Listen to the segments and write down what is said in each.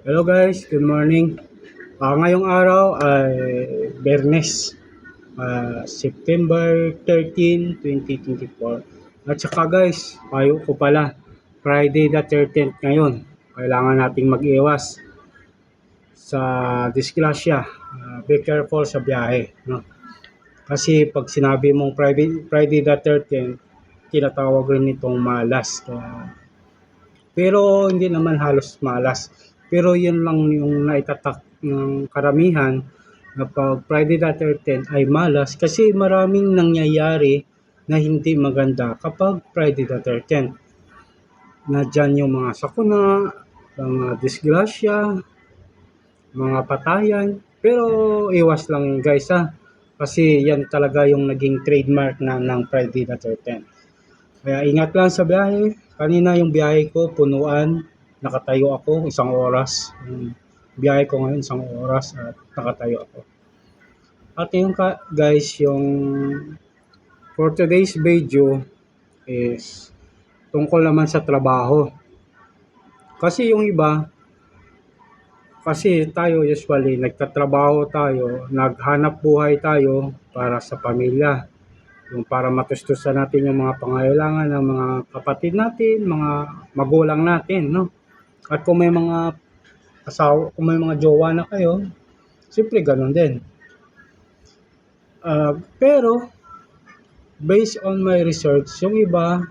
Hello guys, good morning. Ngayong araw ay Biyernes, September 13, 2024. At saka guys, payo ko pala, Friday the 13th ngayon. Kailangan nating mag-iwas sa disgrasya. Be careful sa biyahe. No? Kasi pag sinabi mong Friday the 13th, tinatawag rin itong malas. Pero hindi naman halos malas. Pero yun lang yung naitatak ng karamihan na pag Friday the 13th ay malas kasi maraming nangyayari na hindi maganda kapag Friday the 13th. Nadyan yung mga sakuna, mga disgrasya, mga patayan. Pero iwas lang yun guys ha. Kasi yan talaga yung naging trademark ng Friday the 13th. Kaya ingat lang sa biyahe. Kanina yung biyahe ko, punuan. Nakatayo ako, 1 oras. Biyahe ko ngayon, 1 oras at nakatayo ako. At yung guys, yung for today's video is tungkol naman sa trabaho. Kasi yung iba, kasi tayo usually nagtatrabaho tayo, naghanap buhay tayo para sa pamilya. Yung para matustusan natin yung mga pangailangan ng mga kapatid natin, mga magulang natin, no? At kung may mga asawa, kung may mga jowa na kayo, siyempre ganun din. Pero, based on my research, yung iba,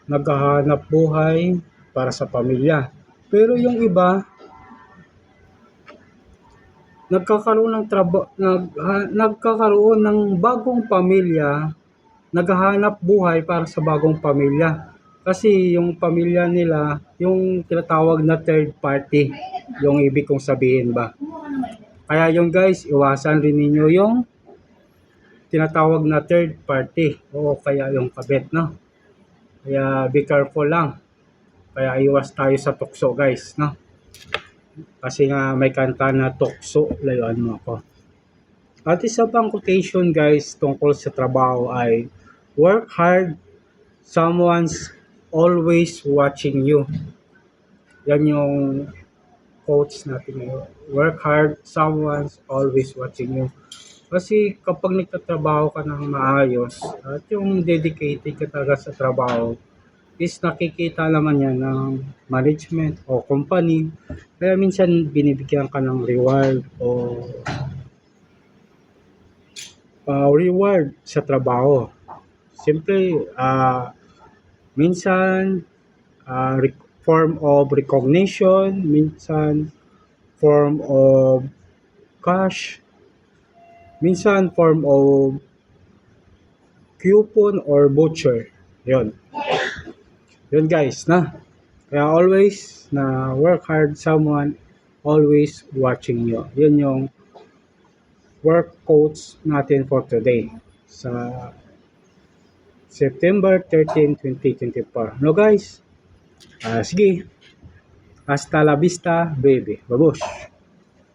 naghahanap buhay para sa pamilya. Pero yung iba, nagkakaroon ng bagong pamilya, naghahanap buhay para sa bagong pamilya. Kasi yung pamilya nila, yung tinatawag na third party, yung ibig kong sabihin ba. Kaya yung guys, iwasan rin ninyo yung tinatawag na third party o kaya yung kabit, no? Kaya be careful lang. Kaya iwas tayo sa tukso guys, no? Kasi nga may kanta na tukso, layuan mo ako. At isa pang quotation guys tungkol sa trabaho ay work hard, someone's always watching you. Yan yung quotes natin ngayon. Work hard, someone's always watching you. Kasi kapag nagtatrabaho ka ng maayos at yung dedicated ka talaga sa trabaho, is nakikita naman yan ng management o company. Kaya minsan binibigyan ka ng reward o reward sa trabaho. Siyempre, minsan form of recognition, minsan form of cash, minsan form of coupon or voucher. Yun. Yun guys, na. Kaya always na work hard, someone always watching you. Yun yung work quotes natin for today sa September 13, 2024. No guys? Sige. Hasta la vista, baby. Babush.